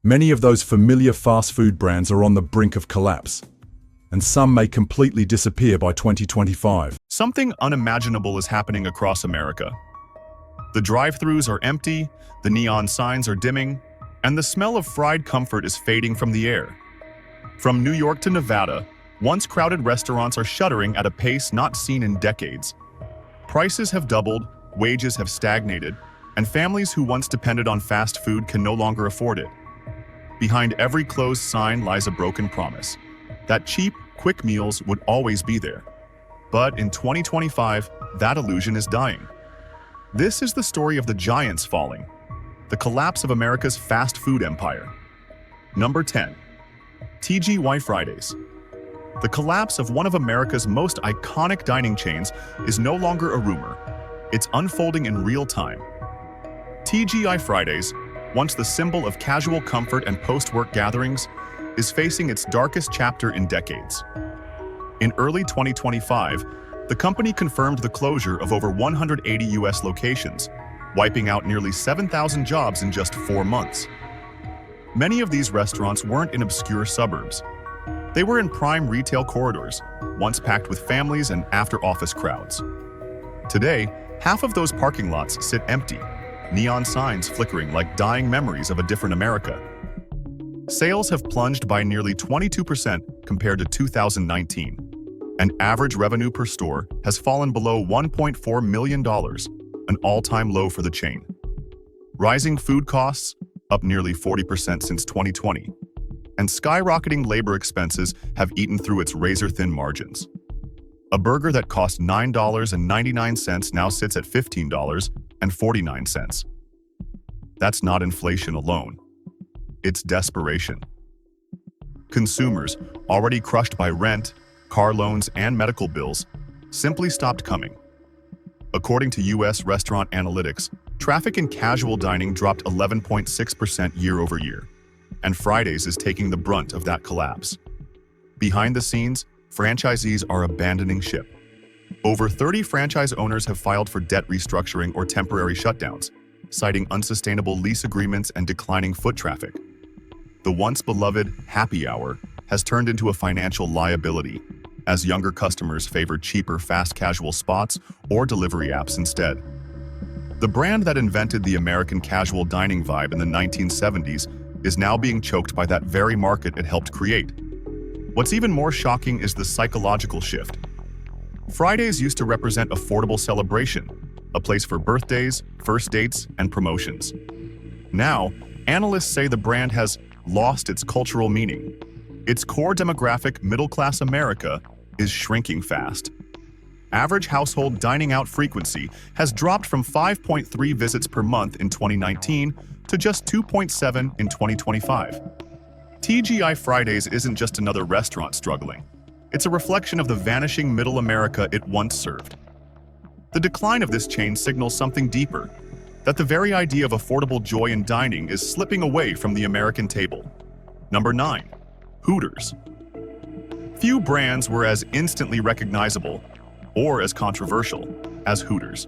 Many of those familiar fast food brands are on the brink of collapse, and some may completely disappear by 2025. Something unimaginable is happening across America. The drive-thrus are empty, the neon signs are dimming, and the smell of fried comfort is fading from the air. From New York to Nevada, once crowded restaurants are shuttering at a pace not seen in decades. Prices have doubled, wages have stagnated, and families who once depended on fast food can no longer afford it. Behind every closed sign lies a broken promise that cheap, quick meals would always be there. But in 2025, that illusion is dying. This is the story of the giants falling, the collapse of America's fast food empire. Number 10. TGI Fridays. The collapse of one of America's most iconic dining chains is no longer a rumor. It's unfolding in real time. TGI Fridays, once the symbol of casual comfort and post-work gatherings, is facing its darkest chapter in decades. In early 2025, the company confirmed the closure of over 180 U.S. locations, wiping out nearly 7,000 jobs in just 4 months. Many of these restaurants weren't in obscure suburbs. They were in prime retail corridors, once packed with families and after-office crowds. Today, half of those parking lots sit empty, neon signs flickering like dying memories of a different America. Sales have plunged by nearly 22% compared to 2019, and average revenue per store has fallen below $1.4 million, an all-time low for the chain. Rising food costs, up nearly 40% since 2020, and skyrocketing labor expenses have eaten through its razor-thin margins. A burger that cost $9.99 now sits at $15.49. That's not inflation alone. It's desperation. Consumers, already crushed by rent, car loans, and medical bills, simply stopped coming. According to U.S. restaurant analytics, traffic in casual dining dropped 11.6% year-over-year, and Fridays is taking the brunt of that collapse. Behind the scenes, franchisees are abandoning ship. Over 30 franchise owners have filed for debt restructuring or temporary shutdowns, citing unsustainable lease agreements and declining foot traffic. The once beloved happy hour has turned into a financial liability, as younger customers favor cheaper fast casual spots or delivery apps instead. The brand that invented the American casual dining vibe in the 1970s is now being choked by that very market it helped create. What's even more shocking is the psychological shift. Fridays used to represent affordable celebration, a place for birthdays, first dates, and promotions. Now, analysts say the brand has lost its cultural meaning. Its core demographic, middle-class America, is shrinking fast. Average household dining out frequency has dropped from 5.3 visits per month in 2019 to just 2.7 in 2025. TGI Fridays isn't just another restaurant struggling. It's a reflection of the vanishing middle America it once served. The decline of this chain signals something deeper, that the very idea of affordable joy in dining is slipping away from the American table. Number 9. Hooters. Few brands were as instantly recognizable or as controversial as Hooters.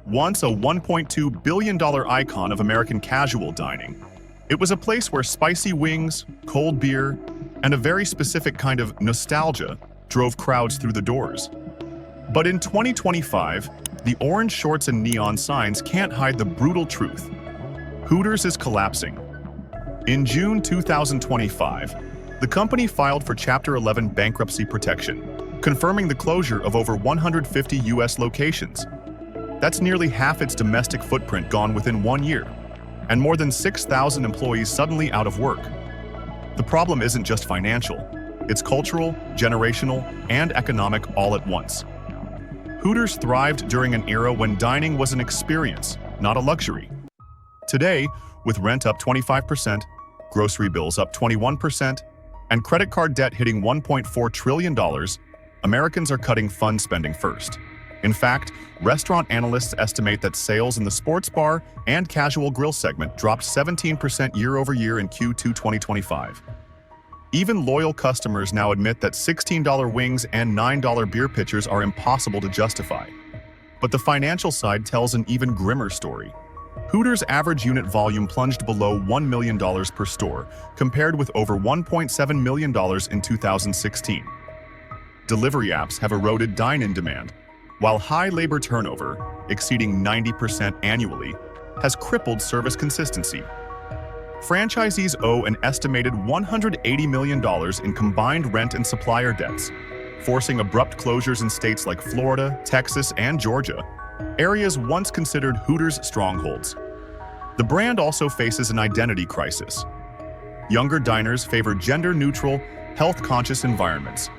Once a $1.2 billion icon of American casual dining, it was a place where spicy wings, cold beer, and a very specific kind of nostalgia drove crowds through the doors. But in 2025, the orange shorts and neon signs can't hide the brutal truth. Hooters is collapsing. In June 2025, the company filed for Chapter 11 bankruptcy protection, confirming the closure of over 150 U.S. locations. That's nearly half its domestic footprint gone within 1 year, and more than 6,000 employees suddenly out of work. The problem isn't just financial, it's cultural, generational, and economic all at once. Hooters thrived during an era when dining was an experience, not a luxury. Today, with rent up 25%, grocery bills up 21%, and credit card debt hitting $1.4 trillion, Americans are cutting fun spending first. In fact, restaurant analysts estimate that sales in the sports bar and casual grill segment dropped 17% year-over-year in Q2 2025. Even loyal customers now admit that $16 wings and $9 beer pitchers are impossible to justify. But the financial side tells an even grimmer story. Hooters' average unit volume plunged below $1 million per store, compared with over $1.7 million in 2016. Delivery apps have eroded dine-in demand, while high labor turnover, exceeding 90% annually, has crippled service consistency. Franchisees owe an estimated $180 million in combined rent and supplier debts, forcing abrupt closures in states like Florida, Texas, and Georgia, areas once considered Hooters' strongholds. The brand also faces an identity crisis. Younger diners favor gender-neutral, health-conscious environments,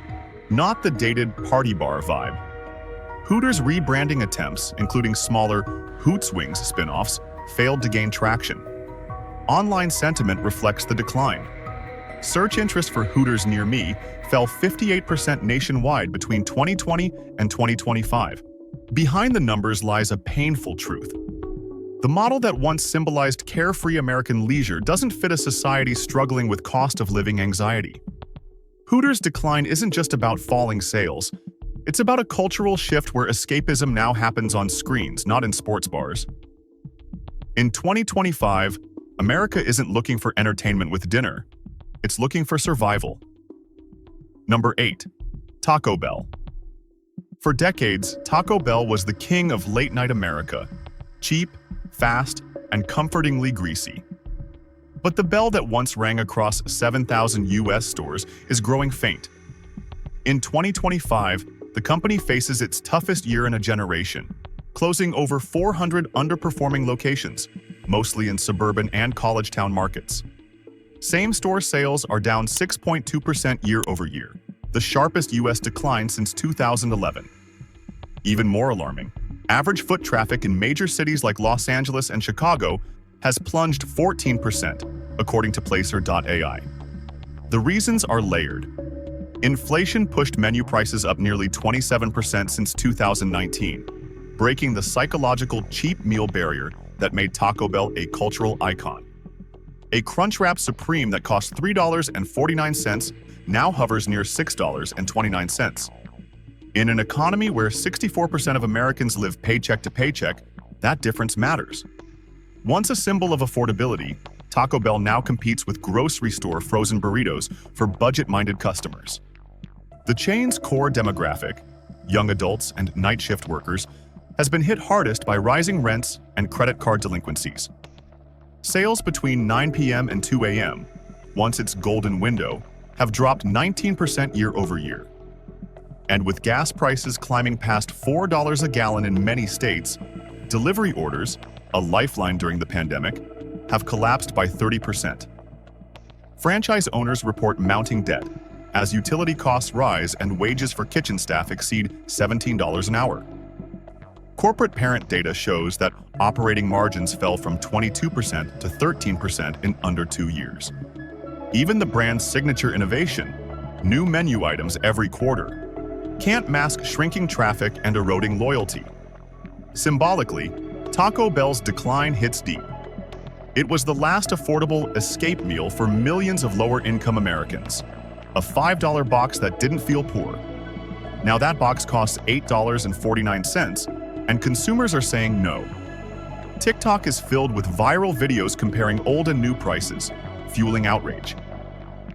not the dated party bar vibe. Hooters' rebranding attempts, including smaller Hoots Wings spin-offs, failed to gain traction. Online sentiment reflects the decline. Search interest for Hooters near me fell 58% nationwide between 2020 and 2025. Behind the numbers lies a painful truth. The model that once symbolized carefree American leisure doesn't fit a society struggling with cost of living anxiety. Hooters' decline isn't just about falling sales. It's about a cultural shift where escapism now happens on screens, not in sports bars. In 2025, America isn't looking for entertainment with dinner. It's looking for survival. Number 8. Taco Bell. For decades, Taco Bell was the king of late-night America. Cheap, fast, and comfortingly greasy. But the bell that once rang across 7,000 U.S. stores is growing faint. In 2025, the company faces its toughest year in a generation, closing over 400 underperforming locations, mostly in suburban and college town markets. Same-store sales are down 6.2% year-over-year, the sharpest U.S. decline since 2011. Even more alarming, average foot traffic in major cities like Los Angeles and Chicago has plunged 14%, according to Placer.ai. The reasons are layered. Inflation pushed menu prices up nearly 27% since 2019, breaking the psychological cheap meal barrier that made Taco Bell a cultural icon. A Crunchwrap Supreme that cost $3.49 now hovers near $6.29. In an economy where 64% of Americans live paycheck to paycheck, that difference matters. Once a symbol of affordability, Taco Bell now competes with grocery store frozen burritos for budget-minded customers. The chain's core demographic, young adults and night shift workers, has been hit hardest by rising rents and credit card delinquencies. Sales between 9 p.m. and 2 a.m., once its golden window, have dropped 19% year-over-year. And with gas prices climbing past $4 a gallon in many states, delivery orders, a lifeline during the pandemic, have collapsed by 30%. Franchise owners report mounting debt as utility costs rise and wages for kitchen staff exceed $17 an hour. Corporate parent data shows that operating margins fell from 22% to 13% in under 2 years. Even the brand's signature innovation, new menu items every quarter, can't mask shrinking traffic and eroding loyalty. Symbolically, Taco Bell's decline hits deep. It was the last affordable escape meal for millions of lower-income Americans, a $5 box that didn't feel poor. Now that box costs $8.49, and consumers are saying no. TikTok is filled with viral videos comparing old and new prices, fueling outrage.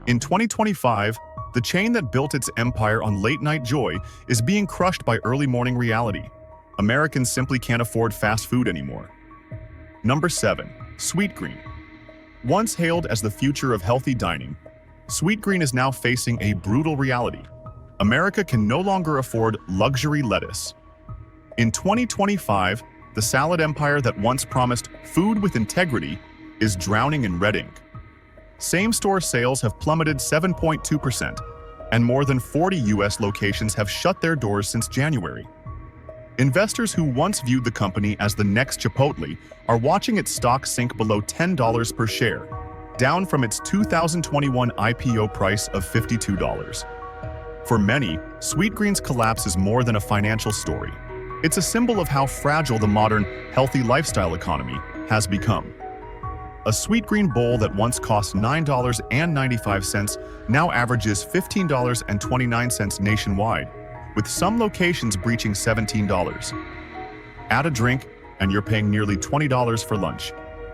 In 2025, the chain that built its empire on late-night joy is being crushed by early-morning reality. Americans simply can't afford fast food anymore. Number 7. Sweetgreen. Once hailed as the future of healthy dining, Sweetgreen is now facing a brutal reality. America can no longer afford luxury lettuce. In 2025, the salad empire that once promised food with integrity is drowning in red ink. Same-store sales have plummeted 7.2%, and more than 40 U.S. locations have shut their doors since January. Investors who once viewed the company as the next Chipotle are watching its stock sink below $10 per share, down from its 2021 IPO price of $52. For many, Sweetgreen's collapse is more than a financial story. It's a symbol of how fragile the modern, healthy lifestyle economy has become. A Sweetgreen bowl that once cost $9.95 now averages $15.29 nationwide, with some locations breaching $17. Add a drink, and you're paying nearly $20 for lunch.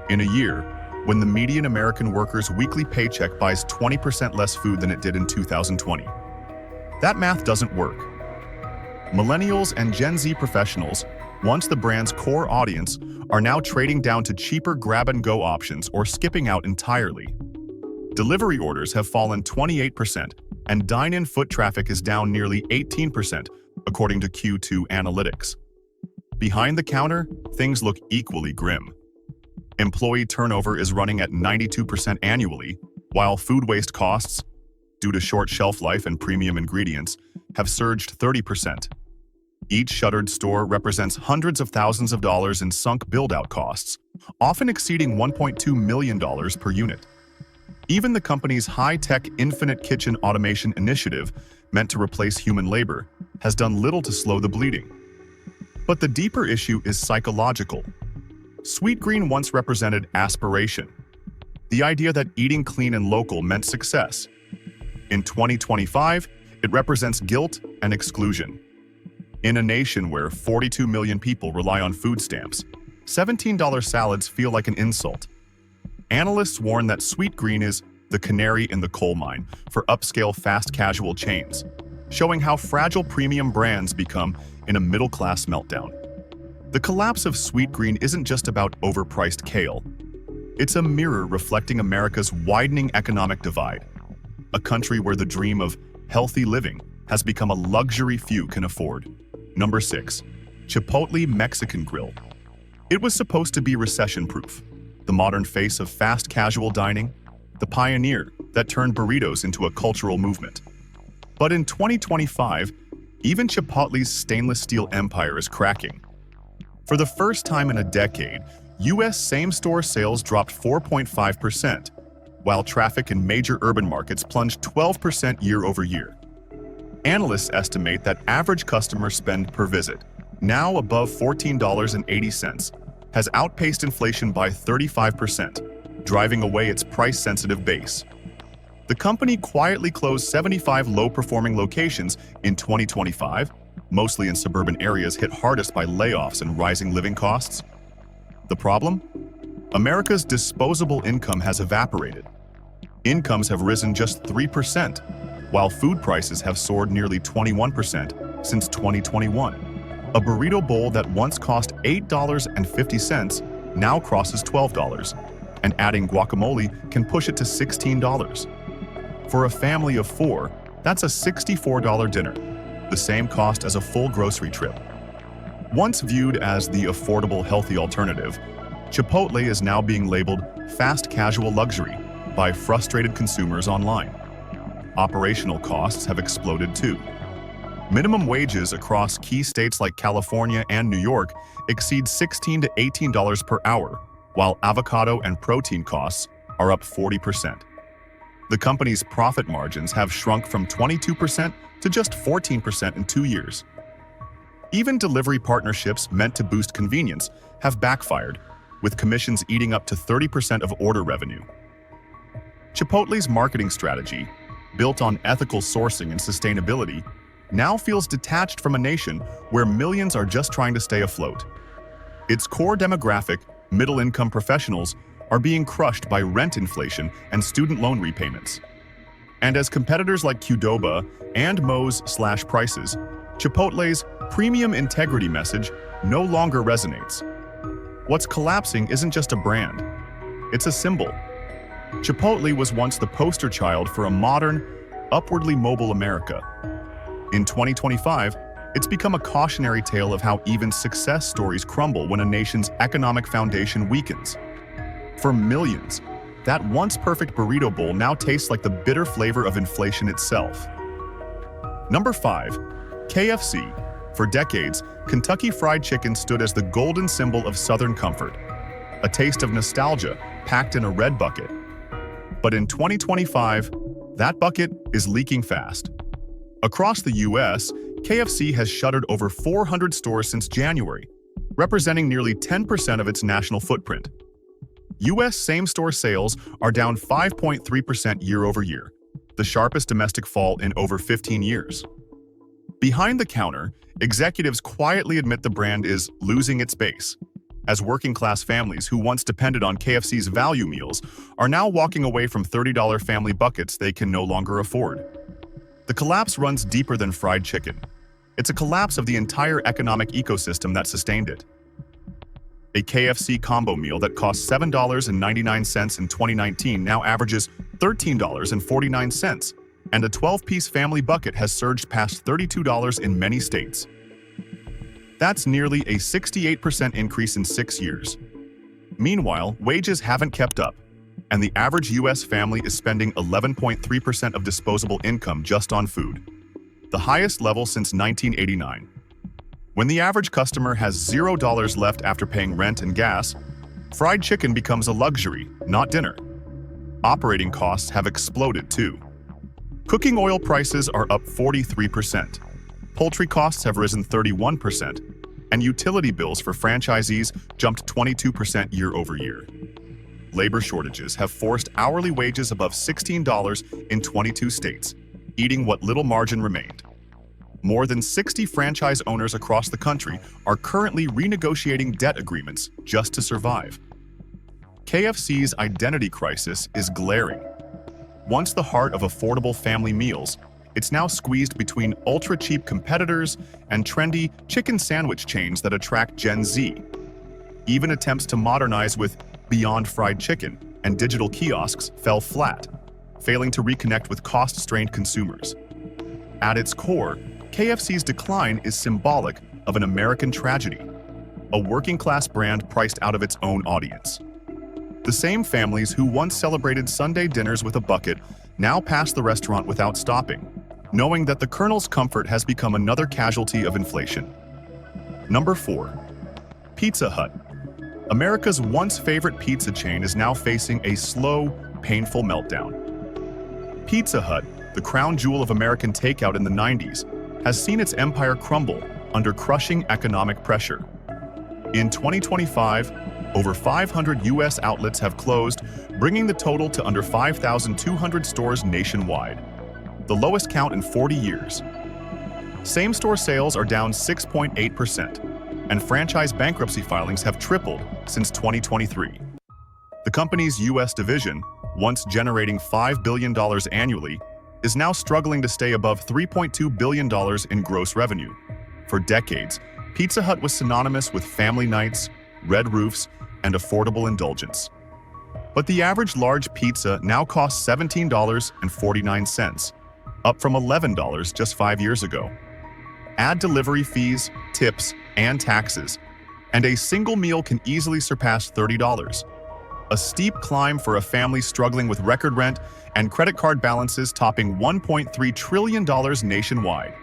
In a year, when the median American worker's weekly paycheck buys 20% less food than it did in 2020. That math doesn't work. Millennials and Gen Z professionals, once the brand's core audience, are now trading down to cheaper grab-and-go options or skipping out entirely. Delivery orders have fallen 28%, and dine-in foot traffic is down nearly 18%, according to Q2 analytics. Behind the counter, things look equally grim. Employee turnover is running at 92% annually, while food waste costs, due to short shelf life and premium ingredients, have surged 30%. Each shuttered store represents hundreds of thousands of dollars in sunk build-out costs, often exceeding $1.2 million per unit. Even the company's high-tech infinite kitchen automation initiative, meant to replace human labor, has done little to slow the bleeding. But the deeper issue is psychological. Sweetgreen once represented aspiration, the idea that eating clean and local meant success. In 2025, it represents guilt and exclusion. In a nation where 42 million people rely on food stamps, $17 salads feel like an insult. Analysts warn that Sweetgreen is the canary in the coal mine for upscale fast casual chains, showing how fragile premium brands become in a middle-class meltdown. The collapse of Sweetgreen isn't just about overpriced kale. It's a mirror reflecting America's widening economic divide, a country where the dream of healthy living has become a luxury few can afford. Number 6. Chipotle Mexican Grill. It was supposed to be recession-proof, the modern face of fast casual dining, the pioneer that turned burritos into a cultural movement. But in 2025, even Chipotle's stainless steel empire is cracking. For the first time in a decade, U.S. same-store sales dropped 4.5%, while traffic in major urban markets plunged 12% year over year. Analysts estimate that average customer spend per visit, now above $14.80, has outpaced inflation by 35%, driving away its price-sensitive base. The company quietly closed 75 low-performing locations in 2025, mostly in suburban areas hit hardest by layoffs and rising living costs. The problem? America's disposable income has evaporated. Incomes have risen just 3%, while food prices have soared nearly 21% since 2021. A burrito bowl that once cost $8.50 now crosses $12, and adding guacamole can push it to $16. For a family of 4, that's a $64 dinner, the same cost as a full grocery trip. Once viewed as the affordable, healthy alternative, Chipotle is now being labeled fast casual luxury by frustrated consumers online. Operational costs have exploded too. Minimum wages across key states like California and New York exceed $16 to $18 per hour, while avocado and protein costs are up 40%. The company's profit margins have shrunk from 22% to just 14% in 2 years. Even delivery partnerships meant to boost convenience have backfired, with commissions eating up to 30% of order revenue. Chipotle's marketing strategy, built on ethical sourcing and sustainability, now feels detached from a nation where millions are just trying to stay afloat. Its core demographic, middle-income professionals, are being crushed by rent inflation and student loan repayments. And as competitors like Qdoba and Moe's/Prices, Chipotle's premium integrity message no longer resonates. What's collapsing isn't just a brand, it's a symbol. Chipotle was once the poster child for a modern, upwardly mobile America. In 2025, it's become a cautionary tale of how even success stories crumble when a nation's economic foundation weakens. For millions, that once perfect burrito bowl now tastes like the bitter flavor of inflation itself. Number 5. KFC. For decades, Kentucky Fried Chicken stood as the golden symbol of Southern comfort, a taste of nostalgia packed in a red bucket. But in 2025, that bucket is leaking fast. Across the U.S., KFC has shuttered over 400 stores since January, representing nearly 10% of its national footprint. U.S. same-store sales are down 5.3% year over year, the sharpest domestic fall in over 15 years. Behind the counter, executives quietly admit the brand is losing its base. as working-class families who once depended on KFC's value meals are now walking away from $30 family buckets they can no longer afford. The collapse runs deeper than fried chicken. It's a collapse of the entire economic ecosystem that sustained it. A KFC combo meal that cost $7.99 in 2019 now averages $13.49, and a 12-piece family bucket has surged past $32 in many states. That's nearly a 68% increase in 6 years. Meanwhile, wages haven't kept up, and the average U.S. family is spending 11.3% of disposable income just on food, the highest level since 1989. When the average customer has $0 left after paying rent and gas, fried chicken becomes a luxury, not dinner. Operating costs have exploded too. Cooking oil prices are up 43%. Poultry costs have risen 31%, and utility bills for franchisees jumped 22% year over year. Labor shortages have forced hourly wages above $16 in 22 states, eating what little margin remained. More than 60 franchise owners across the country are currently renegotiating debt agreements just to survive. KFC's identity crisis is glaring. Once the heart of affordable family meals, it's now squeezed between ultra-cheap competitors and trendy chicken sandwich chains that attract Gen Z. Even attempts to modernize with Beyond Fried Chicken and digital kiosks fell flat, failing to reconnect with cost-strained consumers. At its core, KFC's decline is symbolic of an American tragedy, a working-class brand priced out of its own audience. The same families who once celebrated Sunday dinners with a bucket now pass the restaurant without stopping, knowing that the Colonel's comfort has become another casualty of inflation. Number 4. Pizza Hut. America's once favorite pizza chain is now facing a slow, painful meltdown. Pizza Hut, the crown jewel of American takeout in the 90s, has seen its empire crumble under crushing economic pressure. In 2025, over 500 U.S. outlets have closed, bringing the total to under 5,200 stores nationwide, the lowest count in 40 years. Same-store sales are down 6.8%, and franchise bankruptcy filings have tripled since 2023. The company's U.S. division, once generating $5 billion annually, is now struggling to stay above $3.2 billion in gross revenue. For decades, Pizza Hut was synonymous with family nights, red roofs, and affordable indulgence. But the average large pizza now costs $17.49, up from $11 just 5 years ago. Add delivery fees, tips, and taxes, and a single meal can easily surpass $30. A steep climb for a family struggling with record rent and credit card balances topping $1.3 trillion nationwide.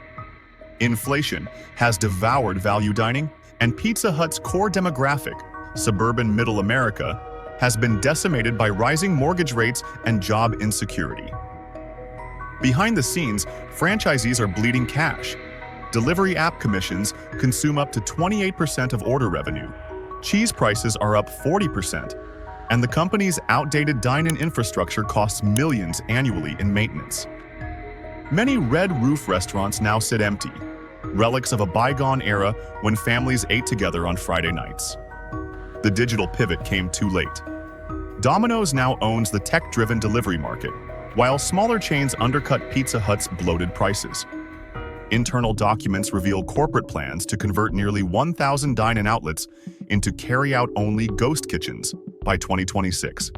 Inflation has devoured value dining, and Pizza Hut's core demographic, suburban middle America, has been decimated by rising mortgage rates and job insecurity. Behind the scenes, franchisees are bleeding cash. Delivery app commissions consume up to 28% of order revenue. Cheese prices are up 40%. And the company's outdated dine-in infrastructure costs millions annually in maintenance. Many red roof restaurants now sit empty, relics of a bygone era when families ate together on Friday nights. The digital pivot came too late. Domino's now owns the tech-driven delivery market, while smaller chains undercut Pizza Hut's bloated prices. Internal documents reveal corporate plans to convert nearly 1,000 dine-in outlets into carry-out-only ghost kitchens by 2026.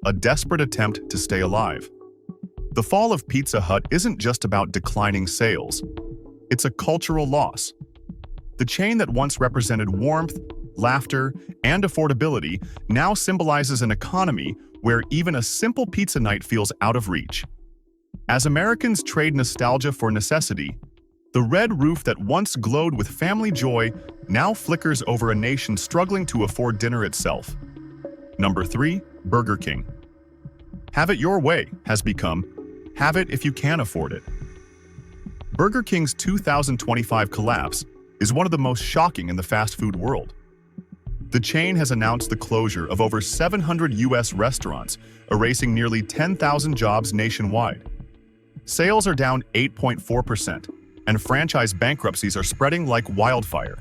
A desperate attempt to stay alive. The fall of Pizza Hut isn't just about declining sales. It's a cultural loss. The chain that once represented warmth, laughter, and affordability now symbolizes an economy where even a simple pizza night feels out of reach. As Americans trade nostalgia for necessity, the red roof that once glowed with family joy now flickers over a nation struggling to afford dinner itself. Number 3. Burger King. Have it your way has become, have it if you can afford it. Burger King's 2025 collapse is one of the most shocking in the fast food world. The chain has announced the closure of over 700 U.S. restaurants, erasing nearly 10,000 jobs nationwide. Sales are down 8.4%, and franchise bankruptcies are spreading like wildfire.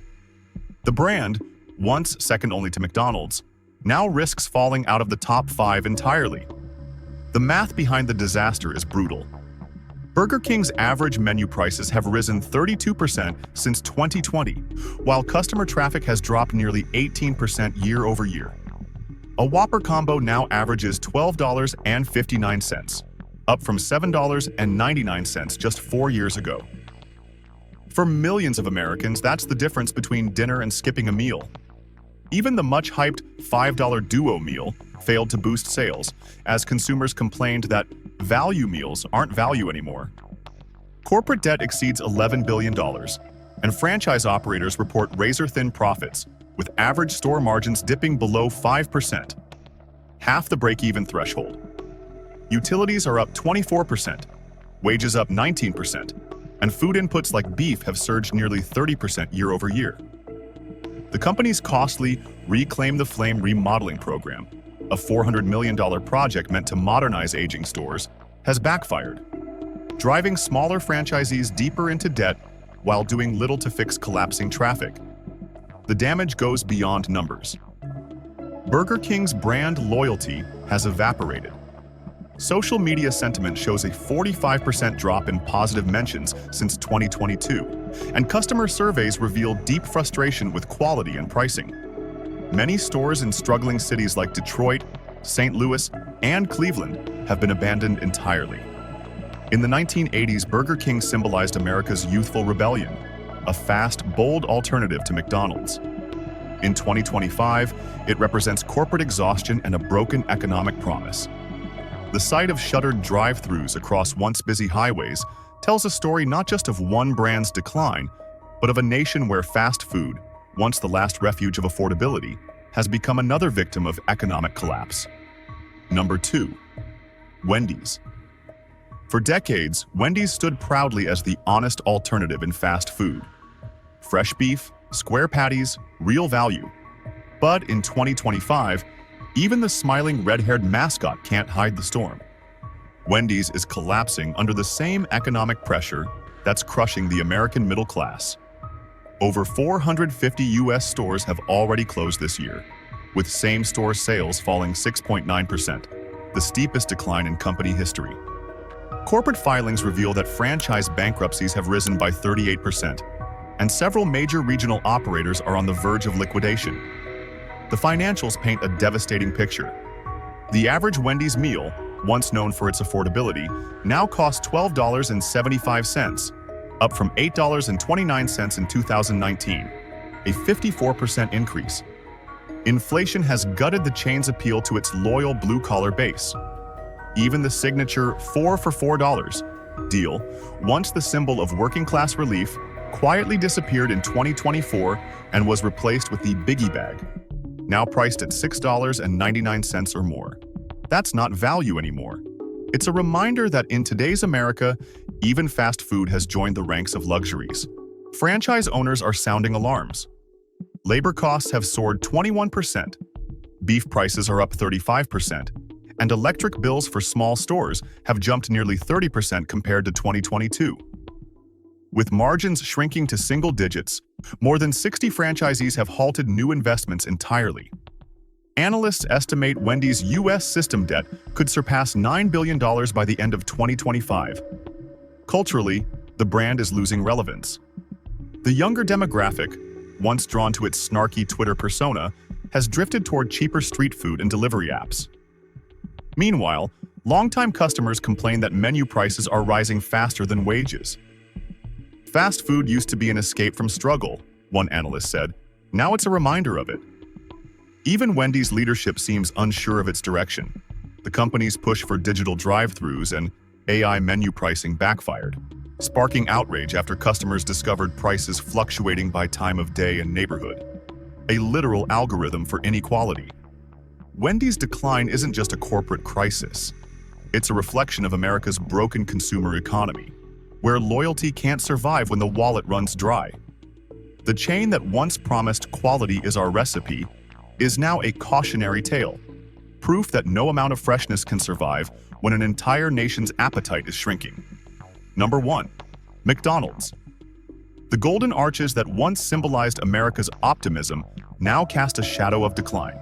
The brand, once second only to McDonald's, now risks falling out of the top 5 entirely. The math behind the disaster is brutal. Burger King's average menu prices have risen 32% since 2020, while customer traffic has dropped nearly 18% year over year. A Whopper combo now averages $12.59, up from $7.99 just 4 years ago. For millions of Americans, that's the difference between dinner and skipping a meal. Even the much-hyped $5 Duo meal failed to boost sales, as consumers complained that value meals aren't value anymore. Corporate debt exceeds $11 billion, and franchise operators report razor-thin profits, with average store margins dipping below 5%, half the break-even threshold. Utilities are up 24%, wages up 19%, and food inputs like beef have surged nearly 30% year over year. The company's costly Reclaim the Flame remodeling program, a $400 million project meant to modernize aging stores, has backfired, driving smaller franchisees deeper into debt while doing little to fix collapsing traffic. The damage goes beyond numbers. Burger King's brand loyalty has evaporated. Social media sentiment shows a 45% drop in positive mentions since 2022, and customer surveys reveal deep frustration with quality and pricing. Many stores in struggling cities like Detroit, St. Louis, and Cleveland have been abandoned entirely. In the 1980s, Burger King symbolized America's youthful rebellion, a fast, bold alternative to McDonald's. In 2025, it represents corporate exhaustion and a broken economic promise. The sight of shuttered drive-thrus across once busy highways tells a story not just of one brand's decline, but of a nation where fast food, once the last refuge of affordability, has become another victim of economic collapse. Number 2. Wendy's. For decades, Wendy's stood proudly as the honest alternative in fast food. Fresh beef, square patties, real value. But in 2025, even the smiling red-haired mascot can't hide the storm. Wendy's is collapsing under the same economic pressure that's crushing the American middle class. Over 450 U.S. stores have already closed this year, with same-store sales falling 6.9%, the steepest decline in company history. Corporate filings reveal that franchise bankruptcies have risen by 38%, and several major regional operators are on the verge of liquidation. The financials paint a devastating picture. The average Wendy's meal, once known for its affordability, now costs $12.75, up from $8.29 in 2019, a 54% increase. Inflation has gutted the chain's appeal to its loyal blue-collar base. Even the signature 4 for $4 deal, once the symbol of working-class relief, quietly disappeared in 2024 and was replaced with the Biggie Bag, now priced at $6.99 or more. That's not value anymore. It's a reminder that in today's America, even fast food has joined the ranks of luxuries. Franchise owners are sounding alarms. Labor costs have soared 21%, beef prices are up 35%, and electric bills for small stores have jumped nearly 30% compared to 2022. With margins shrinking to single digits, more than 60 franchisees have halted new investments entirely. Analysts estimate Wendy's U.S. system debt could surpass $9 billion by the end of 2025. Culturally, the brand is losing relevance. The younger demographic, once drawn to its snarky Twitter persona, has drifted toward cheaper street food and delivery apps. Meanwhile, longtime customers complain that menu prices are rising faster than wages. Fast food used to be an escape from struggle, one analyst said. Now it's a reminder of it. Even Wendy's leadership seems unsure of its direction. The company's push for digital drive-thrus and AI menu pricing backfired, sparking outrage after customers discovered prices fluctuating by time of day and neighborhood. A literal algorithm for inequality. Wendy's decline isn't just a corporate crisis. It's a reflection of America's broken consumer economy, where loyalty can't survive when the wallet runs dry. The chain that once promised quality is our recipe is now a cautionary tale, proof that no amount of freshness can survive when an entire nation's appetite is shrinking. Number 1. McDonald's. The golden arches that once symbolized America's optimism now cast a shadow of decline.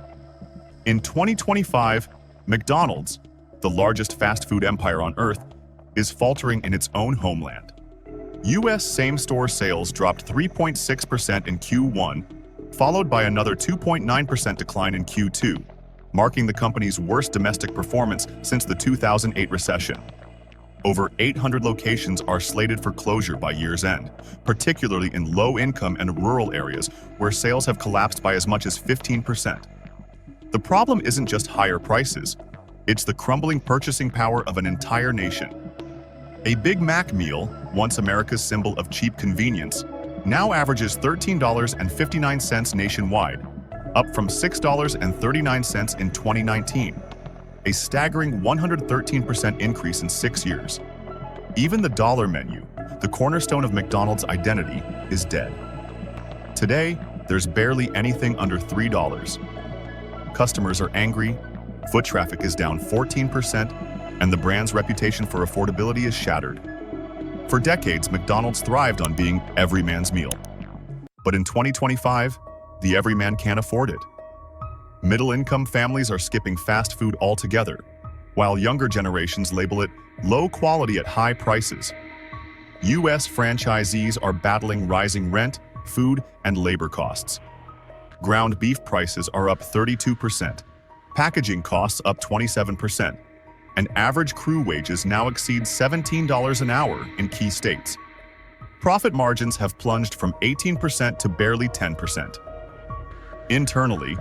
In 2025, McDonald's, the largest fast food empire on Earth, is faltering in its own homeland. U.S. same-store sales dropped 3.6% in Q1, followed by another 2.9% decline in Q2, marking the company's worst domestic performance since the 2008 recession. Over 800 locations are slated for closure by year's end, particularly in low-income and rural areas where sales have collapsed by as much as 15%. The problem isn't just higher prices, it's the crumbling purchasing power of an entire nation. A Big Mac meal, once America's symbol of cheap convenience, now averages $13.59 nationwide, up from $6.39 in 2019, a staggering 113% increase in 6 years. Even the dollar menu, the cornerstone of McDonald's identity, is dead. Today, there's barely anything under $3. Customers are angry, foot traffic is down 14%, and the brand's reputation for affordability is shattered. For decades, McDonald's thrived on being every man's meal. But in 2025, the everyman can't afford it. Middle-income families are skipping fast food altogether, while younger generations label it low quality at high prices. U.S. franchisees are battling rising rent, food, and labor costs. Ground beef prices are up 32%, packaging costs up 27%, and average crew wages now exceed $17 an hour in key states. Profit margins have plunged from 18% to barely 10%. Internally,